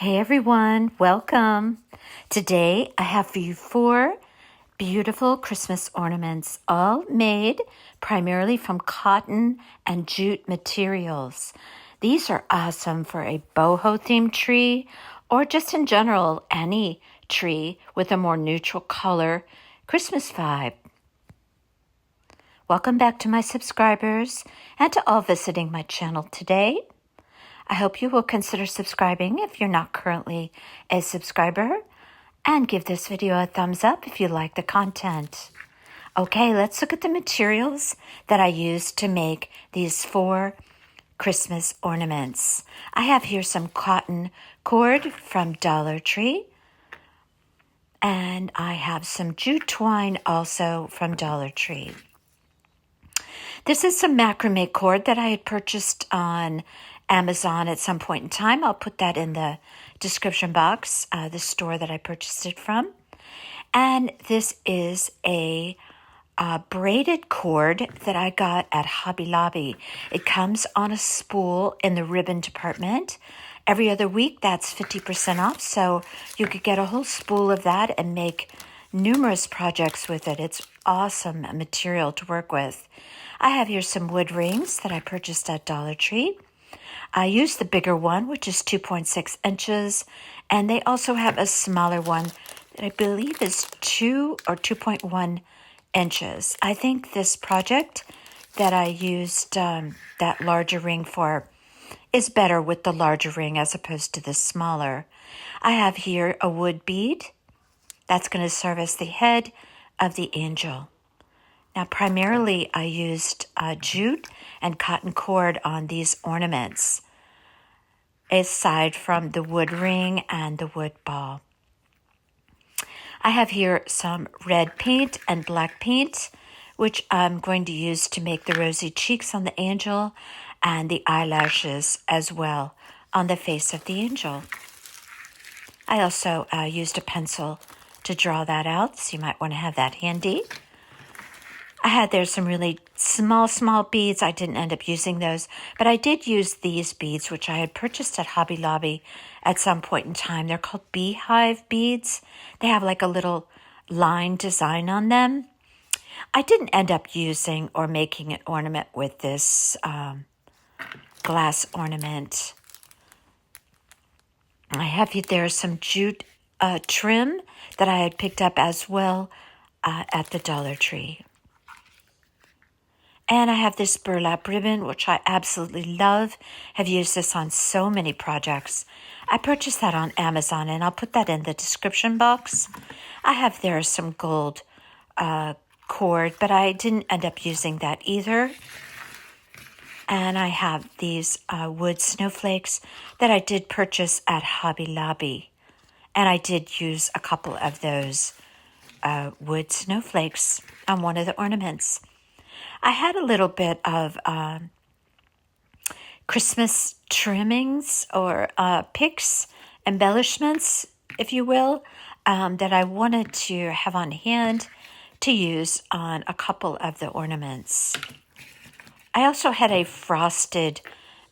Hey everyone, welcome. Today I have for you 4 beautiful Christmas ornaments, all made primarily from cotton and jute materials. These are awesome for a boho themed tree or just in general any tree with a more neutral color Christmas vibe. Welcome back to my subscribers and to all visiting my channel today. I hope you will consider subscribing if you're not currently a subscriber, and give this video a thumbs up if you like the content. Okay, let's look at the materials that I used to make these 4 Christmas ornaments. I have here some cotton cord from Dollar Tree, and I have some jute twine also from Dollar Tree. This is some macrame cord that I had purchased on Amazon at some point in time. I'll put that in the description box, the store that I purchased it from. And this is a braided cord that I got at Hobby Lobby. It comes on a spool in the ribbon department. Every other week, that's 50% off, so you could get a whole spool of that and make numerous projects with it. It's awesome material to work with. I have here some wood rings that I purchased at Dollar Tree. I used the bigger one, which is 2.6 inches, and they also have a smaller one that I believe is 2 or 2.1 inches. I think this project that I used that larger ring for is better with the larger ring as opposed to the smaller. I have here a wood bead that's going to serve as the head of the angel. Now, primarily, I used jute and cotton cord on these ornaments, aside from the wood ring and the wood ball. I have here some red paint and black paint, which I'm going to use to make the rosy cheeks on the angel and the eyelashes as well on the face of the angel. I also used a pencil to draw that out, so you might want to have that handy. I had there some really small beads. I didn't end up using those, but I did use these beads, which I had purchased at Hobby Lobby at some point in time. They're called beehive beads. They have like a little line design on them. I didn't end up using or making an ornament with this glass ornament. I have there some jute trim that I had picked up as well at the Dollar Tree. And I have this burlap ribbon, which I absolutely love. Have used this on so many projects. I purchased that on Amazon, and I'll put that in the description box. I have there some gold cord, but I didn't end up using that either. And I have these wood snowflakes that I did purchase at Hobby Lobby. And I did use a couple of those wood snowflakes on one of the ornaments. I had a little bit of Christmas trimmings or picks, embellishments, if you will, that I wanted to have on hand to use on a couple of the ornaments. I also had a frosted,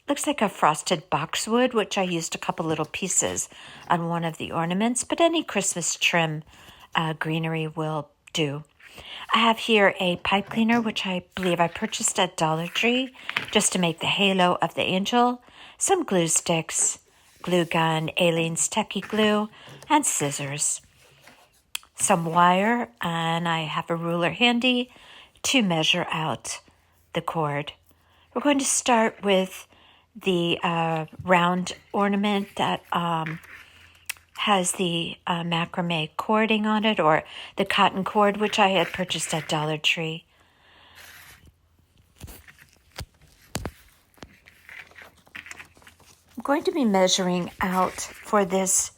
looks like a frosted boxwood, which I used a couple little pieces on one of the ornaments, but any Christmas trim greenery will do. I have here a pipe cleaner, which I believe I purchased at Dollar Tree just to make the halo of the angel, some glue sticks, glue gun, Aleene's Techie glue, and scissors, some wire, and I have a ruler handy to measure out the cord. We're going to start with the round ornament that has the macrame cording on it, or the cotton cord, which I had purchased at Dollar Tree. I'm going to be measuring out for this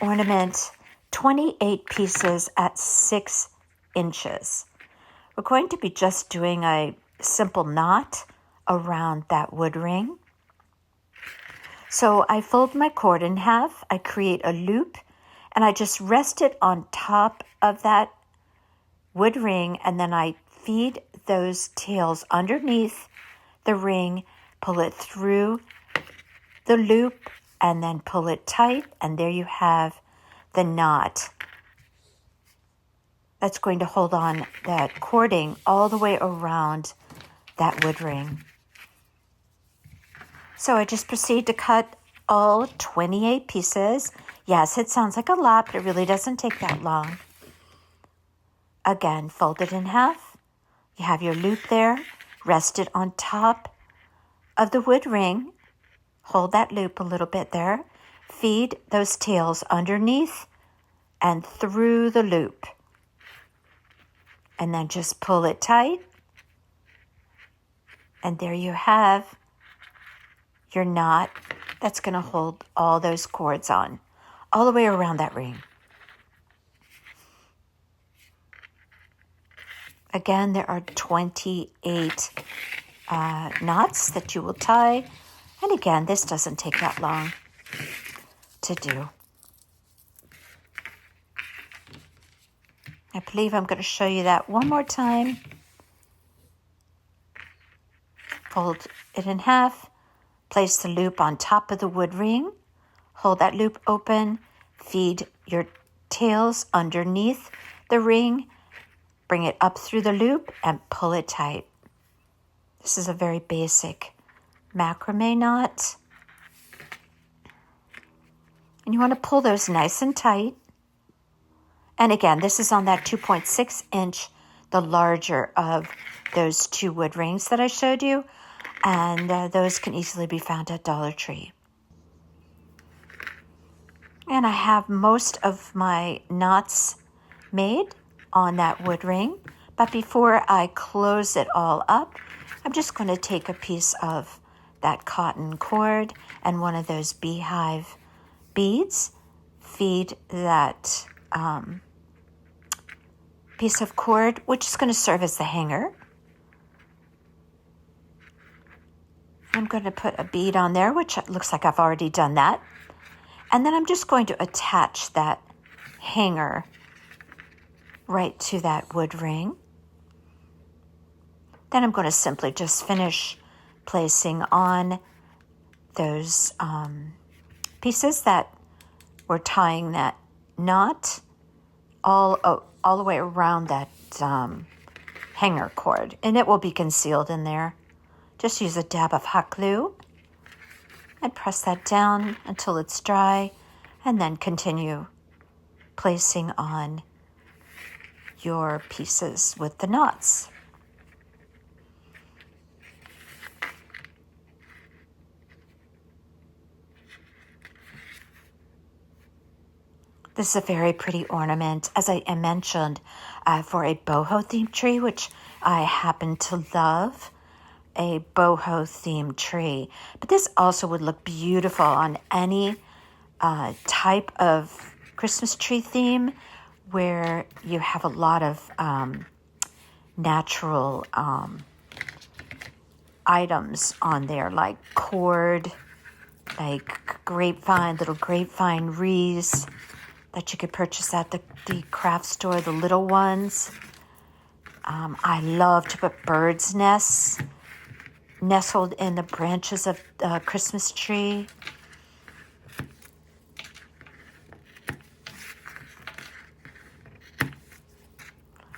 ornament 28 pieces at 6 inches. We're going to be just doing a simple knot around that wood ring. So I fold my cord in half, I create a loop, and I just rest it on top of that wood ring, and then I feed those tails underneath the ring, pull it through the loop, and then pull it tight, and there you have the knot that's going to hold on that cording all the way around that wood ring. So I just proceed to cut all 28 pieces. Yes, it sounds like a lot, but it really doesn't take that long. Again, fold it in half. You have your loop there, rest it on top of the wood ring. Hold that loop a little bit there. Feed those tails underneath and through the loop. And then just pull it tight. And there you have your knot that's going to hold all those cords on, all the way around that ring. Again, there are 28 knots that you will tie. And again, this doesn't take that long to do. I believe I'm going to show you that one more time. Fold it in half. Place the loop on top of the wood ring. Hold that loop open. Feed your tails underneath the ring. Bring it up through the loop and pull it tight. This is a very basic macrame knot. And you want to pull those nice and tight. And again, this is on that 2.6 inch, the larger of those two wood rings that I showed you. And those can easily be found at Dollar Tree. And I have most of my knots made on that wood ring. But before I close it all up, I'm just going to take a piece of that cotton cord and one of those beehive beads. Feed that piece of cord, which is going to serve as the hanger. I'm going to put a bead on there, which looks like I've already done that. And then I'm just going to attach that hanger right to that wood ring. Then I'm going to simply just finish placing on those pieces that we're tying that knot all the way around that hanger cord. And it will be concealed in there. Just use a dab of hot glue and press that down until it's dry, and then continue placing on your pieces with the knots. This is a very pretty ornament, as I mentioned, for a boho themed tree, which I happen to love. A boho themed tree, but this also would look beautiful on any type of Christmas tree theme where you have a lot of natural items on there, like cord, like grapevine, little grapevine wreaths that you could purchase at the craft store, the little ones. I love to put birds' nests nestled in the branches of the Christmas tree.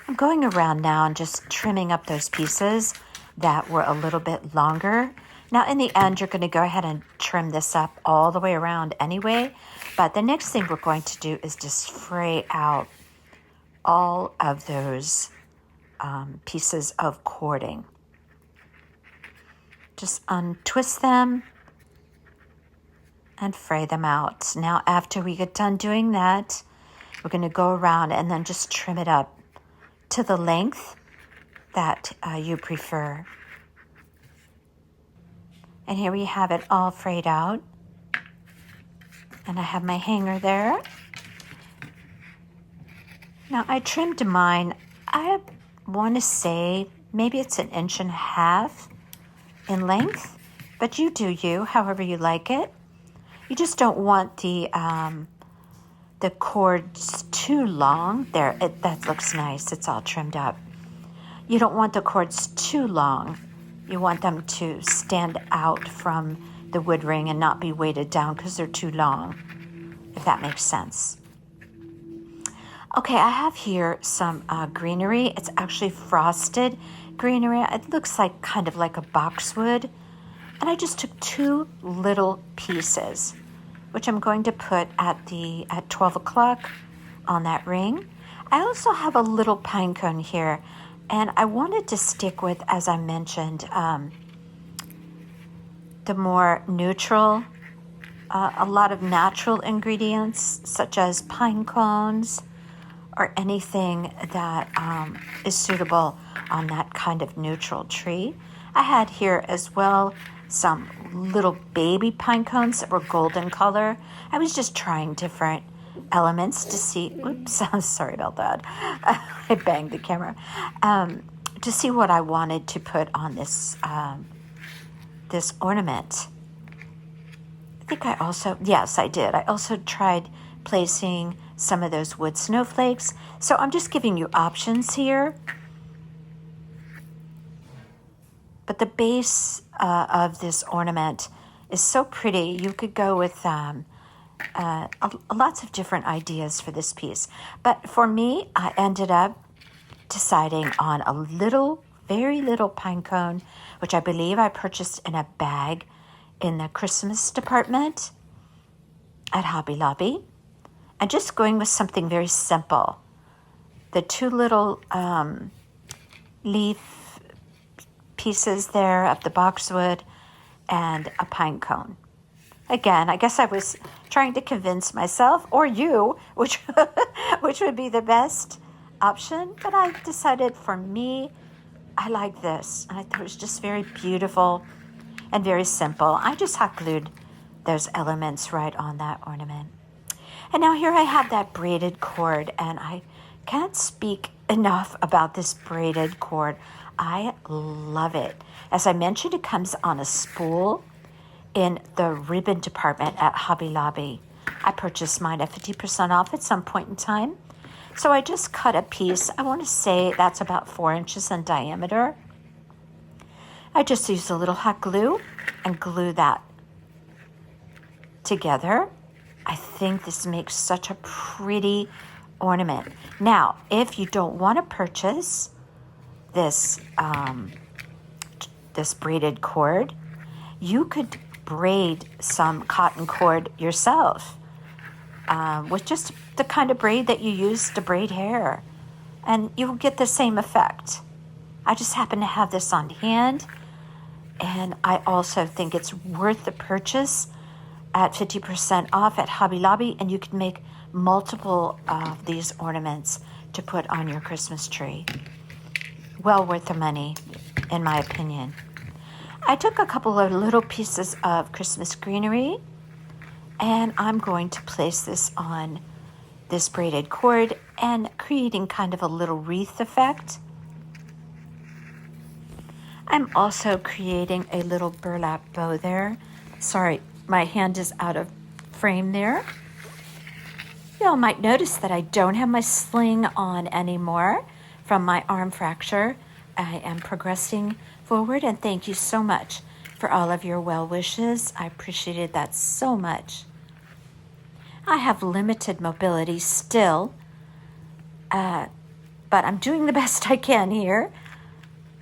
I'm going around now and just trimming up those pieces that were a little bit longer. Now in the end, you're going to go ahead and trim this up all the way around anyway. But the next thing we're going to do is just fray out all of those pieces of cording. Just untwist them and fray them out. Now, after we get done doing that, we're going to go around and then just trim it up to the length that you prefer. And here we have it all frayed out. And I have my hanger there. Now, I trimmed mine, I want to say maybe it's 1.5 inches in length, but you do you, however you like it. You just don't want the cords too long. There, that looks nice. It's all trimmed up. You don't want the cords too long. You want them to stand out from the wood ring and not be weighted down because they're too long, if that makes sense. Okay, I have here some greenery. It's actually frosted greenery. It looks like kind of like a boxwood. And I just took 2 little pieces, which I'm going to put at 12 o'clock on that ring. I also have a little pine cone here, and I wanted to stick with, as I mentioned, the more neutral, a lot of natural ingredients, such as pine cones or anything that is suitable on that kind of neutral tree. I had here as well some little baby pine cones that were golden color. I was just trying different elements to see, oops, I'm sorry about that. I banged the camera. To see what I wanted to put on this this ornament. I think I also, yes, I did. I also tried placing some of those wood snowflakes. So I'm just giving you options here. But the base of this ornament is so pretty. You could go with lots of different ideas for this piece. But for me, I ended up deciding on a little, very little pine cone, which I believe I purchased in a bag in the Christmas department at Hobby Lobby. And just going with something very simple. The 2 little leaf pieces there of the boxwood and a pine cone. Again, I guess I was trying to convince myself or you which would be the best option, but I decided for me, I like this. And I thought it was just very beautiful and very simple. I just hot glued those elements right on that ornament. And now here I have that braided cord, and I can't speak enough about this braided cord. I love it. As I mentioned, it comes on a spool in the ribbon department at Hobby Lobby. I purchased mine at 50% off at some point in time. So I just cut a piece. I want to say that's about 4 inches in diameter. I just used a little hot glue and glue that together. I think this makes such a pretty ornament. Now, if you don't want to purchase this this braided cord, you could braid some cotton cord yourself with just the kind of braid that you use to braid hair, and you'll get the same effect. I just happen to have this on hand, and I also think it's worth the purchase at 50% off at Hobby Lobby, and you can make multiple of these ornaments to put on your Christmas tree. Well worth the money, in my opinion. I took a couple of little pieces of Christmas greenery, and I'm going to place this on this braided cord and creating kind of a little wreath effect. I'm also creating a little burlap bow there. Sorry, my hand is out of frame there. Y'all might notice that I don't have my sling on anymore from my arm fracture. I am progressing forward, and thank you so much for all of your well wishes. I appreciated that so much. I have limited mobility still, but I'm doing the best I can here.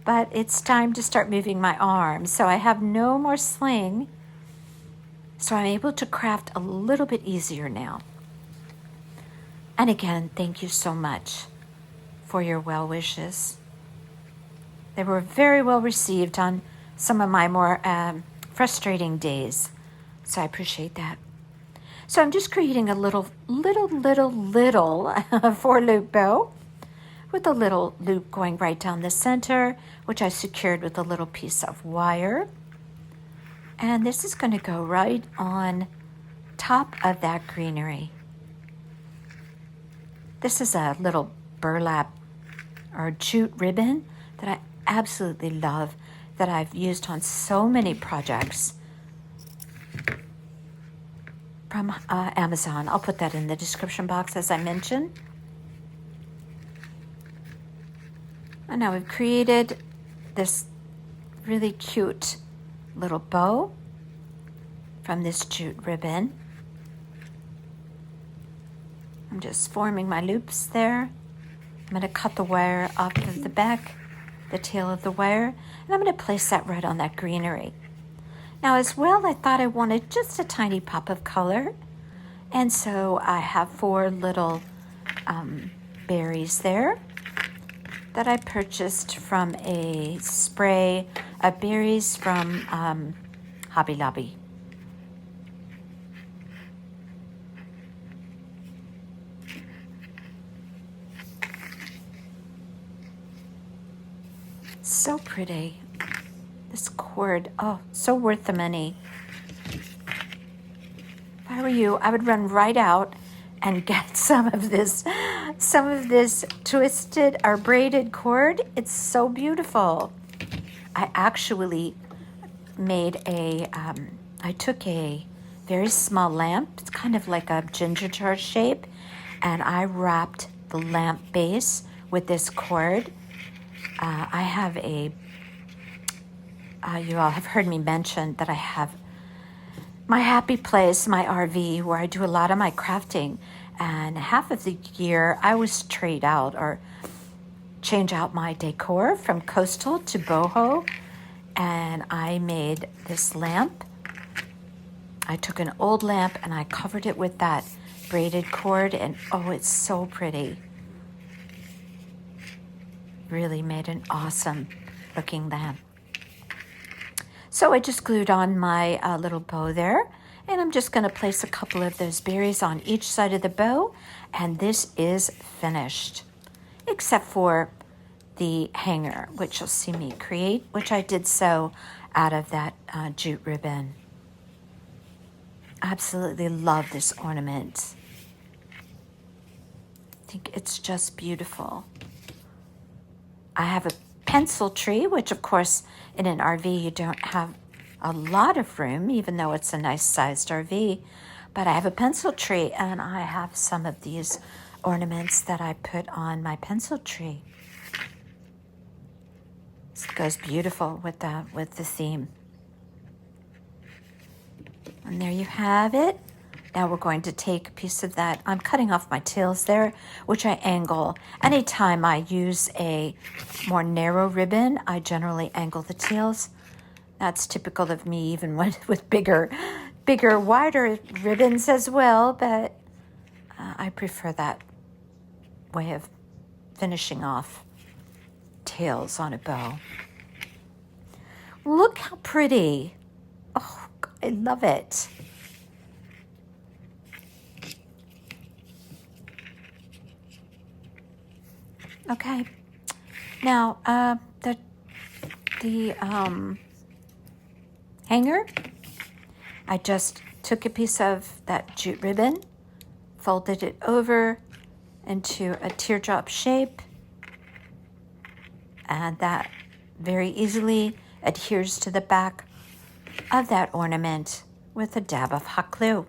But it's time to start moving my arms, so I have no more sling. So I'm able to craft a little bit easier now. And again, thank you so much for your well wishes. They were very well received on some of my more frustrating days. So I appreciate that. So I'm just creating a little 4-loop bow with a little loop going right down the center, which I secured with a little piece of wire. And this is going to go right on top of that greenery. This is a little burlap or jute ribbon that I absolutely love, that I've used on so many projects from Amazon. I'll put that in the description box, as I mentioned. And now we've created this really cute little bow. from this jute ribbon. I'm just forming my loops there. I'm going to cut the wire off of the back, the tail of the wire, and I'm going to place that right on that greenery. Now as well, I thought I wanted just a tiny pop of color, and so I have 4 little berries there that I purchased from a spray of berries from Hobby Lobby. So pretty. This cord, oh, so worth the money. If I were you, I would run right out and get some of this twisted or braided cord. It's so beautiful. I actually made I took a very small lamp. It's kind of like a ginger jar shape, and I wrapped the lamp base with this cord. I have you all have heard me mention that I have my happy place, my RV, where I do a lot of my crafting. And half of the year I always trade out or change out my decor from coastal to boho. And I made this lamp. I took an old lamp and I covered it with that braided cord, and oh, it's so pretty. Really made an awesome looking lamp. So I just glued on my little bow there, and I'm just going to place a couple of those berries on each side of the bow, and this is finished, except for the hanger, which you'll see me create, which I did sew out of that jute ribbon. Absolutely love this ornament. I think it's just beautiful. I have a pencil tree, which of course in an RV you don't have a lot of room, even though it's a nice sized RV. But I have a pencil tree, and I have some of these ornaments that I put on my pencil tree. This goes beautiful with the theme. And there you have it. Now we're going to take a piece of that. I'm cutting off my tails there, which I angle. Anytime I use a more narrow ribbon, I generally angle the tails. That's typical of me, even with bigger, wider ribbons as well, but I prefer that way of finishing off tails on a bow. Look how pretty. Oh, I love it. Okay, now the hanger, I just took a piece of that jute ribbon, folded it over into a teardrop shape, and that very easily adheres to the back of that ornament with a dab of hot glue.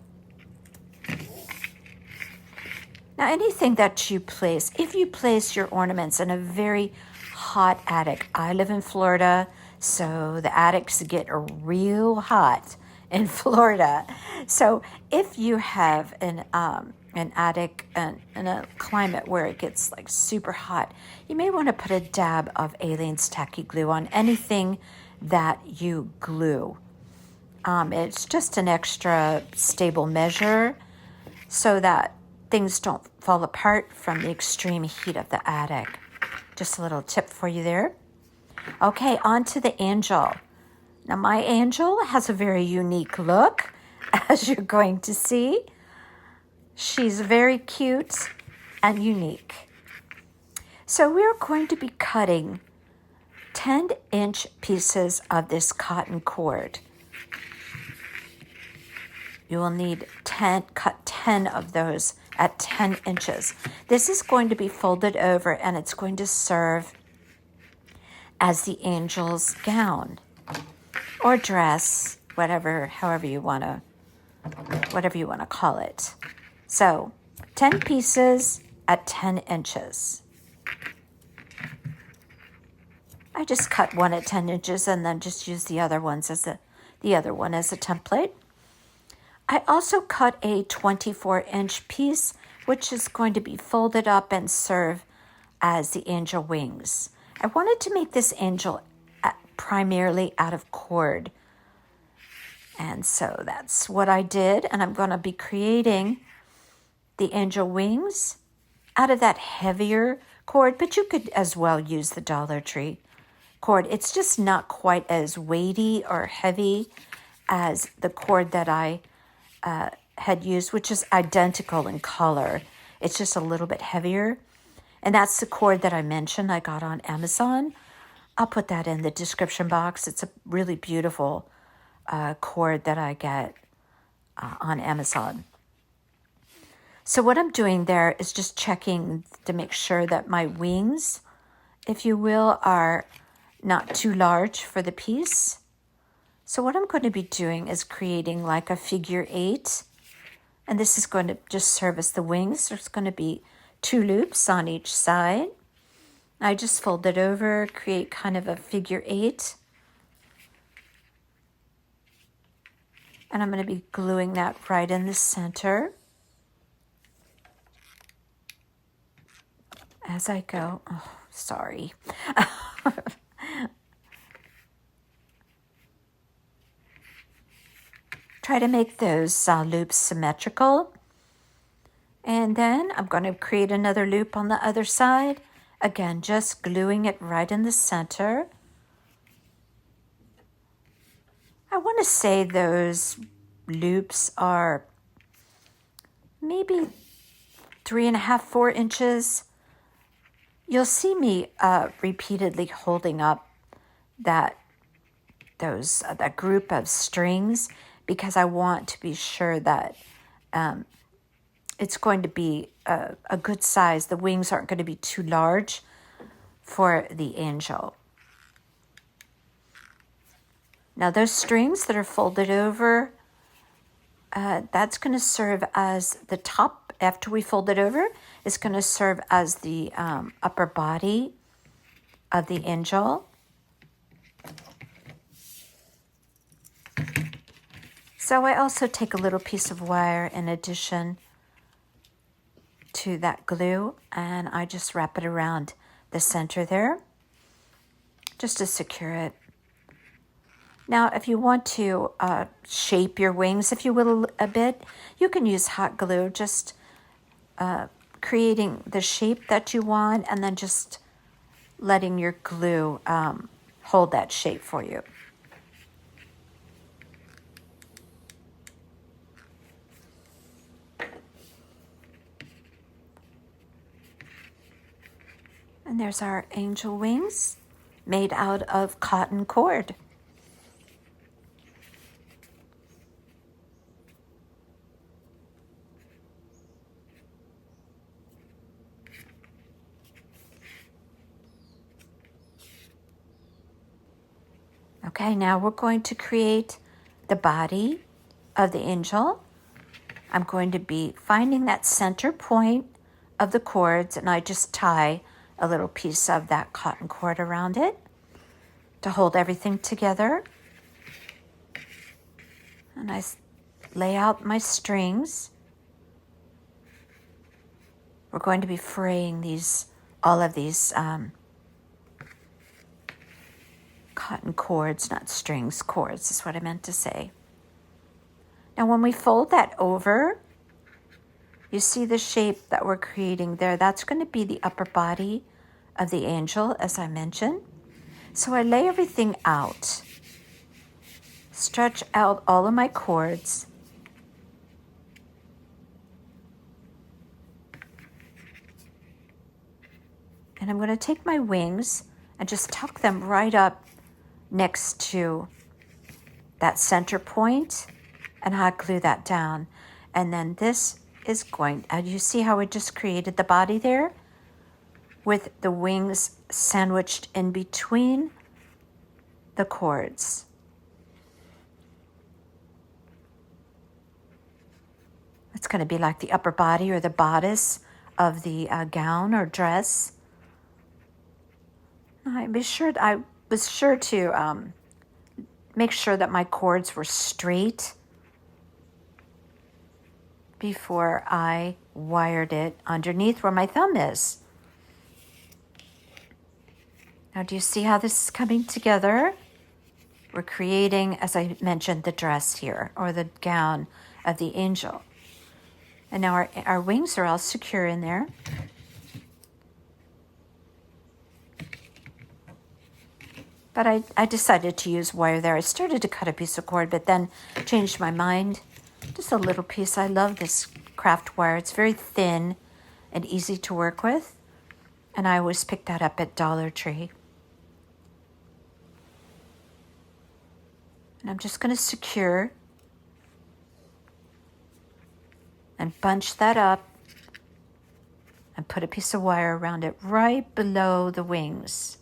Now, anything that you place, if you place your ornaments in a very hot attic, I live in Florida, so the attics get real hot in Florida. So if you have an attic in a climate where it gets like super hot, you may want to put a dab of Aleene's Tacky Glue on anything that you glue. It's just an extra stable measure so that things don't fall apart from the extreme heat of the attic. Just a little tip for you there. Okay, on to the angel. Now my angel has a very unique look, as you're going to see. She's very cute and unique. So we're going to be cutting 10-inch pieces of this cotton cord. You will need cut 10 of those at 10 inches. This is going to be folded over, and it's going to serve as the angel's gown or dress, however you want to call it. So 10 pieces at 10 inches. I just cut one at 10 inches and then just use the other one as a template. I also cut a 24-inch piece, which is going to be folded up and serve as the angel wings. I wanted to make this angel primarily out of cord. And so that's what I did. And I'm going to be creating the angel wings out of that heavier cord, but you could as well use the Dollar Tree cord. It's just not quite as weighty or heavy as the cord that I had used, which is identical in color. It's just a little bit heavier. And that's the cord that I mentioned I got on Amazon. I'll put that in the description box. It's a really beautiful cord that I get on Amazon. So what I'm doing there is just checking to make sure that my wings, if you will, are not too large for the piece. So what I'm going to be doing is creating like a figure 8. And this is going to just serve as the wings. There's going to be 2 loops on each side. I just fold it over, create kind of a figure 8. And I'm going to be gluing that right in the center as I go. Oh, sorry. Try to make those loops symmetrical. And then I'm going to create another loop on the other side. Again, just gluing it right in the center. I want to say those loops are maybe 3.5, 4 inches. You'll see me repeatedly holding up that group of strings because I want to be sure that it's going to be a good size. The wings aren't going to be too large for the angel. Now those strings that are folded over, that's going to serve as the top. After we fold it over, it's going to serve as the upper body of the angel. So I also take a little piece of wire in addition to that glue, and I just wrap it around the center there just to secure it. Now, if you want to shape your wings, if you will, a bit, you can use hot glue, just creating the shape that you want and then just letting your glue hold that shape for you. And there's our angel wings made out of cotton cord. Okay, now we're going to create the body of the angel. I'm going to be finding that center point of the cords, and I just tie a little piece of that cotton cord around it to hold everything together. And I lay out my strings. We're going to be fraying all of these cotton cords, not strings, cords is what I meant to say. Now when we fold that over, you see the shape that we're creating there. That's going to be the upper body of the angel, as I mentioned. So I lay everything out, stretch out all of my cords, and I'm going to take my wings and just tuck them right up next to that center point and hot glue that down. And then this is going, you see how we just created the body there with the wings sandwiched in between the cords. It's going to be like the upper body or the bodice of the gown or dress. I was sure to make sure that my cords were straight before I wired it underneath where my thumb is. Now, do you see how this is coming together? We're creating, as I mentioned, the dress here, or the gown of the angel. And now our wings are all secure in there. But I decided to use wire there. I started to cut a piece of cord, but then changed my mind. Just a little piece. I love this craft wire. It's very thin and easy to work with. And I always pick that up at Dollar Tree. And I'm just going to secure and bunch that up and put a piece of wire around it right below the wings.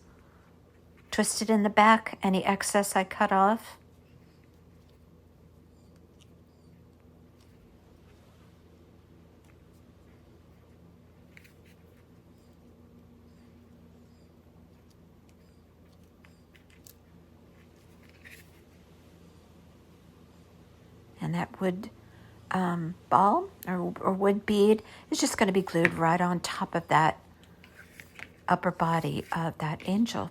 Twist it in the back, any excess I cut off. And that wood ball or wood bead is just going to be glued right on top of that upper body of that angel.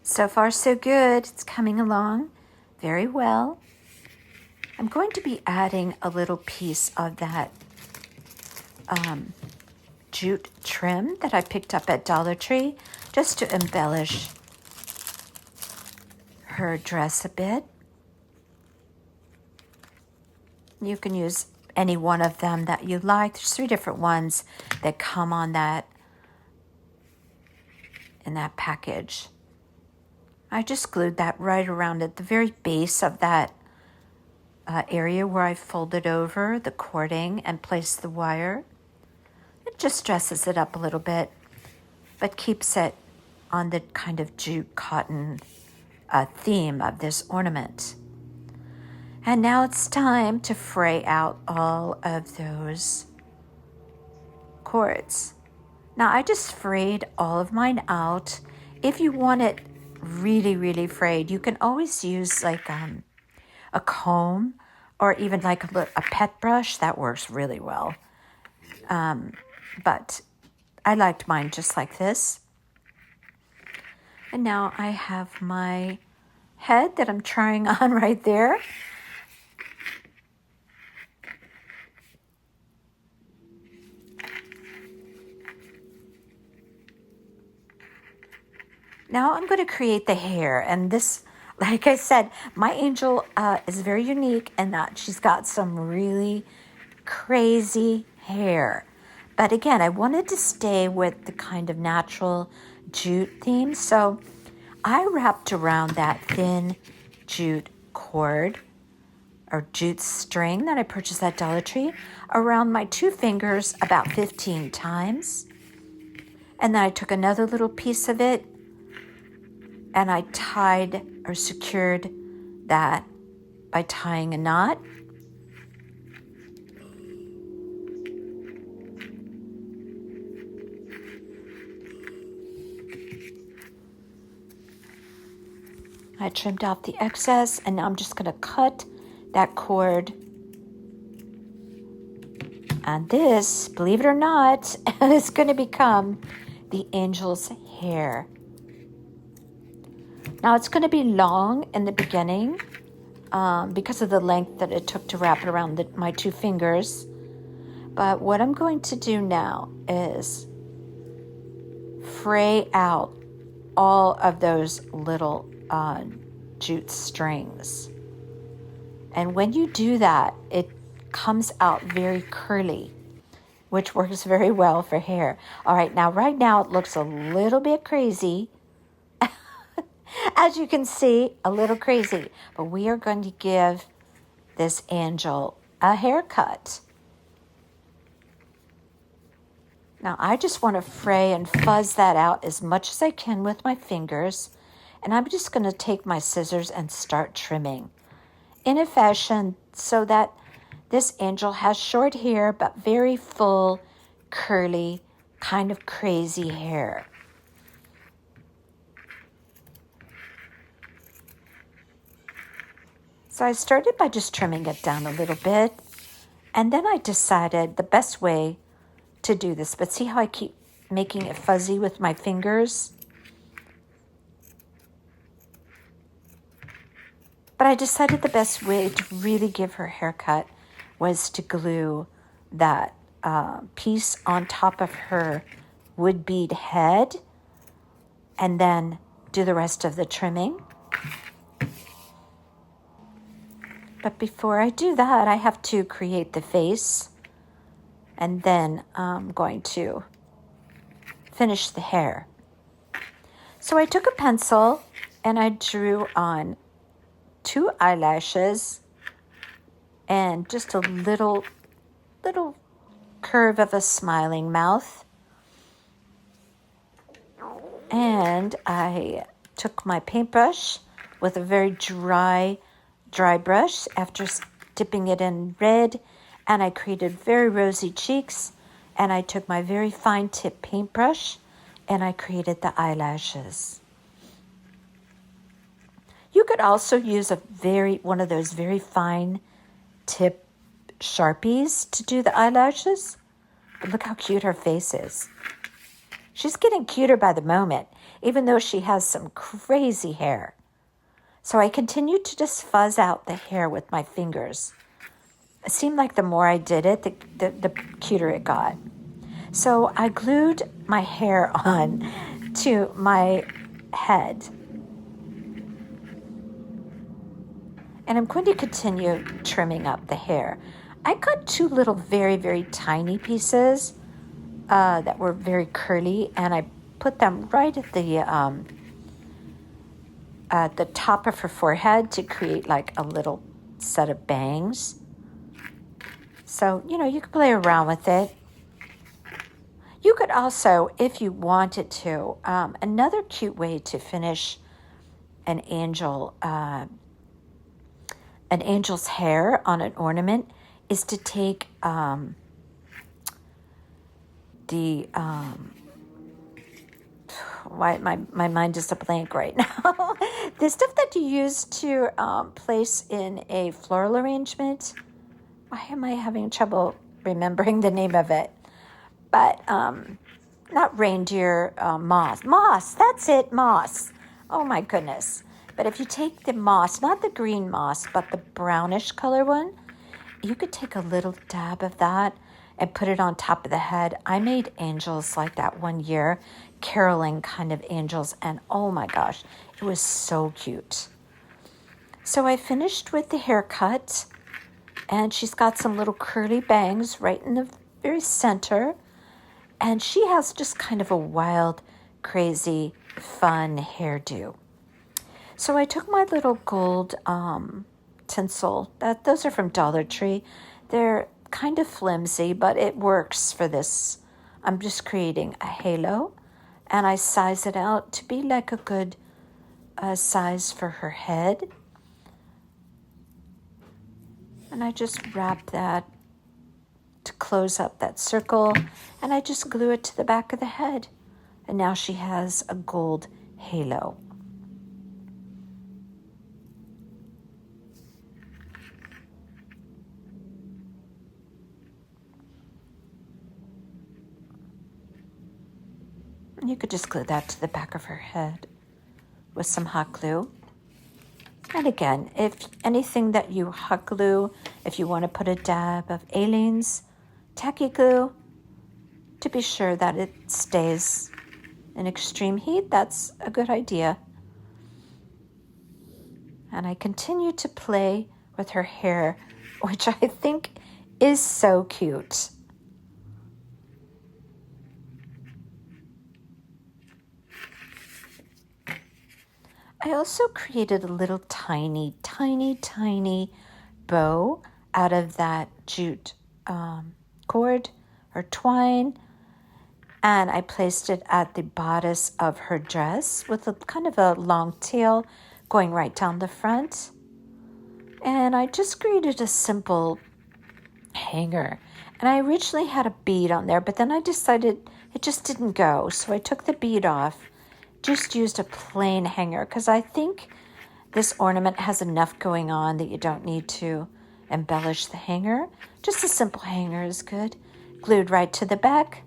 So far, so good. It's coming along very well. I'm going to be adding a little piece of that jute trim that I picked up at Dollar Tree just to embellish her dress a bit. You can use any one of them that you like. There's 3 different ones that come on that in that package. I just glued that right around at the very base of that area where I folded over the cording and placed the wire. It just dresses it up a little bit, but keeps it on the kind of jute cotton theme of this ornament. And now it's time to fray out all of those cords. Now I just frayed all of mine out. If you want it really, really frayed, you can always use like a comb or even like a pet brush. That works really well. But I liked mine just like this. And now I have my head that I'm trying on right there. Now I'm going to create the hair, and this, like I said, my angel is very unique in that she's got some really crazy hair. But again, I wanted to stay with the kind of natural jute theme, so I wrapped around that thin jute cord or jute string that I purchased at Dollar Tree around my 2 fingers about 15 times. And then I took another little piece of it and I tied or secured that by tying a knot. I trimmed off the excess, and now I'm just going to cut that cord. And this, believe it or not, is going to become the angel's hair. Now it's going to be long in the beginning because of the length that it took to wrap it around my 2 fingers. But what I'm going to do now is fray out all of those little jute strings. And when you do that, it comes out very curly, which works very well for hair. All right, right now it looks a little bit crazy. As you can see, a little crazy, but we are going to give this angel a haircut. Now, I just want to fray and fuzz that out as much as I can with my fingers, and I'm just going to take my scissors and start trimming in a fashion so that this angel has short hair, but very full, curly, kind of crazy hair. So I started by just trimming it down a little bit. And then I decided the best way to do this, but see how I keep making it fuzzy with my fingers? But I decided the best way to really give her a haircut was to glue that piece on top of her wood bead head and then do the rest of the trimming. But before I do that, I have to create the face, and then I'm going to finish the hair. So I took a pencil and I drew on 2 eyelashes and just a little curve of a smiling mouth. And I took my paintbrush with a very dry brush after dipping it in red, and I created very rosy cheeks, and I took my very fine tip paintbrush and I created the eyelashes. You could also use one of those very fine tip Sharpies to do the eyelashes. But look how cute her face is. She's getting cuter by the moment, even though she has some crazy hair. So I continued to just fuzz out the hair with my fingers. It seemed like the more I did it, the cuter it got. So I glued my hair on to my head. And I'm going to continue trimming up the hair. I cut 2 little very, very tiny pieces that were very curly, and I put them right at the top of her forehead to create like a little set of bangs. So, you could play around with it. You could also, if you wanted to, another cute way to finish an angel's hair on an ornament is to take my mind is a blank right now. The stuff that you use to place in a floral arrangement. Why am I having trouble remembering the name of it? But not reindeer, moss. Moss, that's it, moss. Oh my goodness. But if you take the moss, not the green moss, but the brownish color one, you could take a little dab of that and put it on top of the head. I made angels like that one year, caroling kind of angels, and oh my gosh, it was so cute. So I finished with the haircut, and she's got some little curly bangs right in the very center, and she has just kind of a wild, crazy, fun hairdo. So I took my little gold tinsel. Those are from Dollar Tree. They're kind of flimsy, but it works for this. I'm just creating a halo, and I size it out to be like a good size for her head. And I just wrap that to close up that circle, and I just glue it to the back of the head. And now she has a gold halo. You could just glue that to the back of her head with some hot glue. And again, if anything that you hot glue, if you want to put a dab of Aleene's tacky glue to be sure that it stays in extreme heat, that's a good idea. And I continue to play with her hair, which I think is so cute. I also created a little tiny bow out of that jute cord or twine, and I placed it at the bodice of her dress with a kind of a long tail going right down the front. And I just created a simple hanger. And I originally had a bead on there, but then I decided it just didn't go. So I took the bead off, just used a plain hanger because I think this ornament has enough going on that you don't need to embellish the hanger. Just a simple hanger is good. Glued right to the back.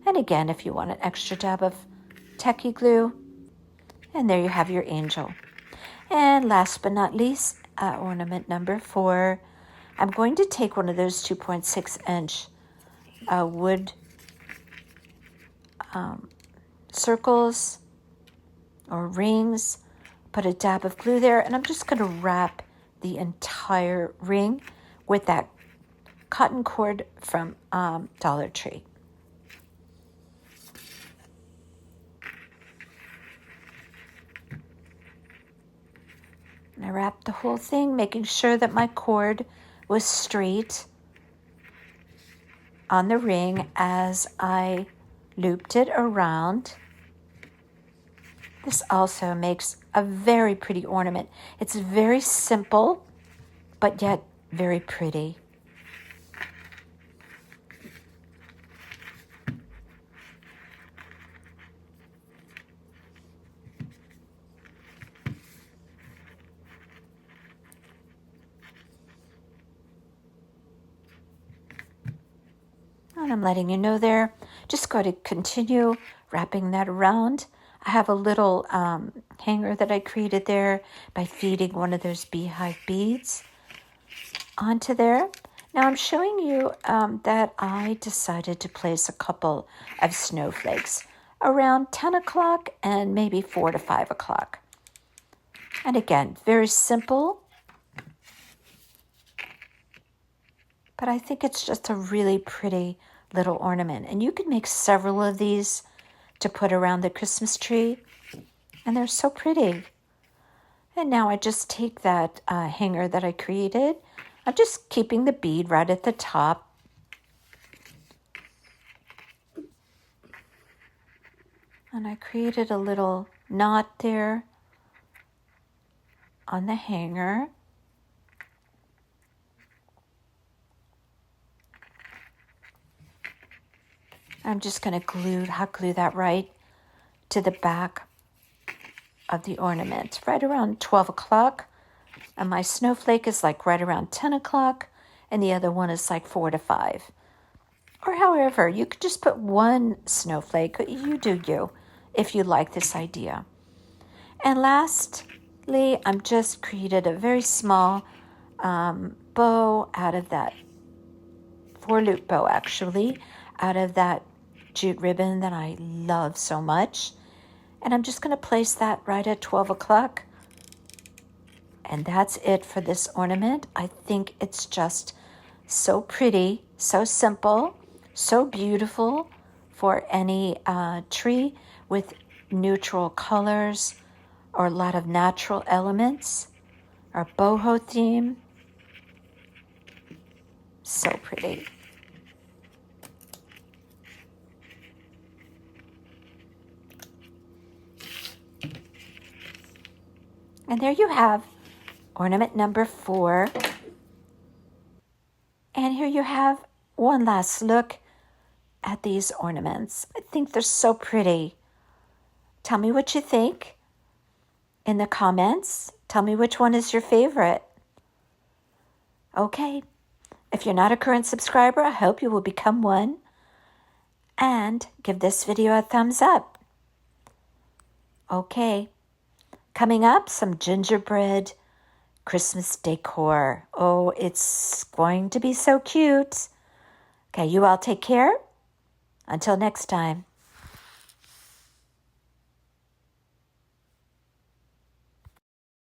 And again, if you want an extra dab of tacky glue. And there you have your angel. And last but not least, ornament number 4. I'm going to take one of those 2.6-inch wood circles or rings, put a dab of glue there, and I'm just going to wrap the entire ring with that cotton cord from Dollar Tree. And I wrapped the whole thing, making sure that my cord was straight on the ring as I looped it around. This also makes a very pretty ornament. It's very simple, but yet very pretty. And I'm letting you know there. Just go to continue wrapping that around. I have a little hanger that I created there by feeding one of those beehive beads onto there. Now I'm showing you that I decided to place a couple of snowflakes around 10 o'clock and maybe 4 to 5 o'clock. And again, very simple, but I think it's just a really pretty little ornament. And you can make several of these to put around the Christmas tree, and they're so pretty. And now I just take that hanger that I created. I'm just keeping the bead right at the top. And I created a little knot there on the hanger. I'm just going to hot glue that right to the back of the ornament, right around 12 o'clock. And my snowflake is like right around 10 o'clock, and the other one is like 4 to 5. Or however, you could just put one snowflake. You do you, if you like this idea. And lastly, I'm just created a very small bow out of that, 4-loop bow actually, out of that jute ribbon that I love so much. And I'm just going to place that right at 12 o'clock. And that's it for this ornament. I think it's just so pretty, so simple, so beautiful for any tree with neutral colors or a lot of natural elements or boho theme. So pretty. And there you have ornament number 4. And here you have one last look at these ornaments. I think they're so pretty. Tell me what you think in the comments. Tell me which one is your favorite. Okay, if you're not a current subscriber, I hope you will become one. And give this video a thumbs up. Okay. Coming up, some gingerbread Christmas decor. Oh, it's going to be so cute. Okay, you all take care. Until next time.